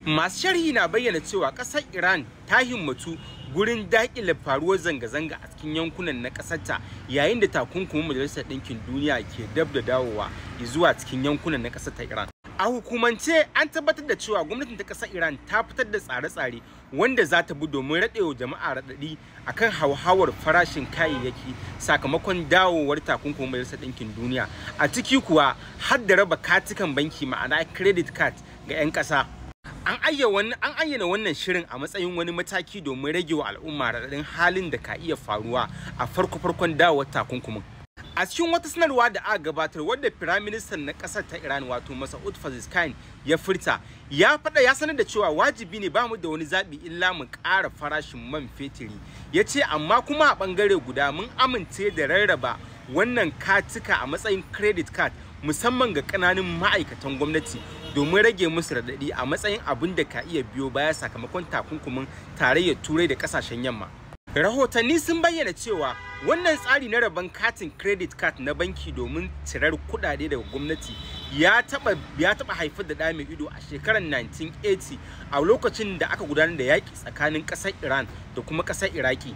Masu sharhi na bayyana cewa ƙasar Iran ta himmatu gurin daƙile faruwar zanga-zanga a cikin yankunan na ƙasarta yayin da takunkumin Majalisar Ɗinkin Duniya ke dab da dawowa zuwa cikin yankunan na ƙasar ta Iran. A hukumance an tabbatar da cewa gwamnatin ta ƙasar Iran ta fitar da tsare-tsare wanda za ta bi domin raɗewa jama'a raɗaɗi akan hauhawar farashin kayayyaki sakamakon dawowar takunkumin Majalisar Ɗinkin Duniya. A ciki kuwa har da raba katikan banki ma'ana credit card ga 'yan ƙasa. An ayyana wannan shirin a matsayin wani mataki domin rage wa al'umma raɗaɗin halin da ka iya faruwa a farko-farkon dawowar takunkumin. A cikin wata sanarwa da aka gabatar wadda Firaministan na ƙasar ta Iran wato Masoud Pezeshkian ya furta, ya sanar da cewa wajibi ne bamu da wani zaɓi illa mu ƙara farashin man fetiri. Ya ce amma kuma a ɓangare guda mun amince da rarraba wannan katika a matsayin credit card musamman ga ƙananan ma'aikatan gwamnati domin rage musu raɗaɗi a matsayin abin da ka iya biyo baya sakamakon takunkumin tarayyar Turai da ƙasashen yamma. Rahotanni sun bayyana cewa wannan tsari na rabon katin credit card na banki domin cirar kuɗaɗe daga gwamnati ya taɓa haifar da ɗa mai ido a shekarar 1980 a lokacin da aka gudanar da yaƙi tsakanin ƙasar Iran da kuma ƙasar Iraki.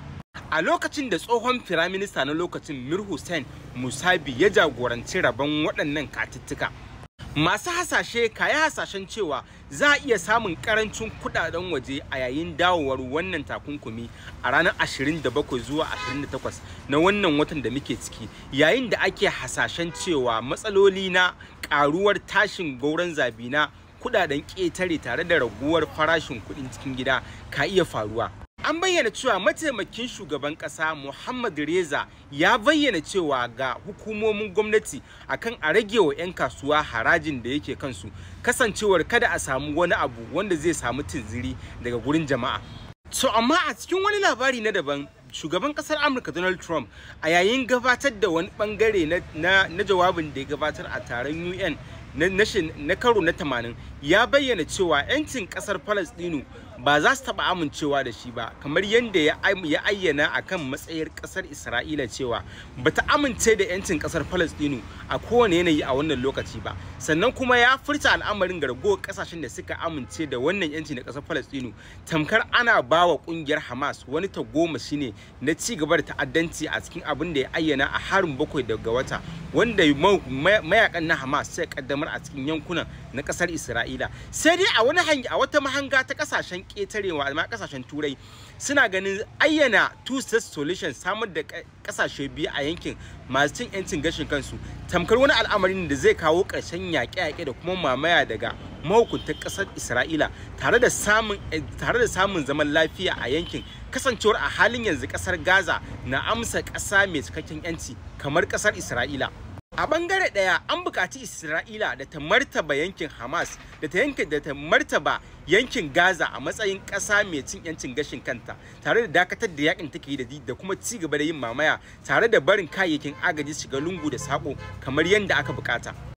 A lokacin da tsohon firaminista na lokacin Mir Hussein Musabi ya jagoranci rabon waɗannan katittika. Masu hasashe hasashen cewa za a iya samun karancin kudaden waje a yayin dawowar wannan takunkumi a ranar 27 zuwa 28 na wannan watan da muke ciki, yayin da ake hasashen cewa matsaloli na karuwar tashin gauran zabi na kudaden ƙetare tare da raguwar farashin kuɗin cikin gida ka iya faruwa. An bayyana cewa mataimakin shugaban ƙasa Muhammad Reza ya bayyana cewa ga hukumomin gwamnati akan a rage wa 'yan kasuwa harajin da yake kansu kasancewar kada a samu wani abu wanda zai samu tunziri daga gurin jama'a. So amma a cikin wani labari na daban, shugaban ƙasar Amurka Donald Trump a yayin gabatar da wani bangare na jawabin da ya gabatar a taron UN na karo na 80 ya bayyana cewa 'yancin ƙasar Falastinu ba za su taɓa amincewa da shi ba, kamar yadda ya ayyana akan matsayar ƙasar Isra'ila cewa bata amince da 'yancin ƙasar Falastinu a kowane yanayi a wannan lokaci ba. Sannan kuma ya furta al'amarin gargowar ƙasashen da suka amince da wannan 'yanci na ƙasar Falastinu tamkar ana bawa ƙungiyar Hamas wani tagomashi ne na ci gaba da ta'addanci a cikin abin da ya ayyana a harin 7 ga wata wanda mayakan na Hamas sai kaddamar a cikin yankunan na ƙasar Isra'ila. Sai dai a wata mahanga ta ƙasashen ƙetarewa amma ƙasashen Turai suna ganin ayyana two-state solution samar da ƙasashe biyu a yankin masu cin 'yancin gashin kansu tamkar wani al'amarin da zai kawo ƙarshen yaƙe-yaƙe da kuma mamaya daga mahukuntan ƙasar Isra'ila tare da samun zaman lafiya a yankin, kasancewar a halin yanzu ƙasar Gaza na amsa ƙasa mai cikakken 'yanci kamar ƙasar Isra'ila. A bangare ɗaya an buƙaci Isra'ila da ta martaba yankin Hamas da ta martaba yankin Gaza a matsayin ƙasa mai cin 'yancin gashin kanta tare da dakatar da yakin take yi da kuma ci gaba da yin mamaya tare da barin kayayyakin agaji shiga lungu da sako kamar yadda aka buƙata.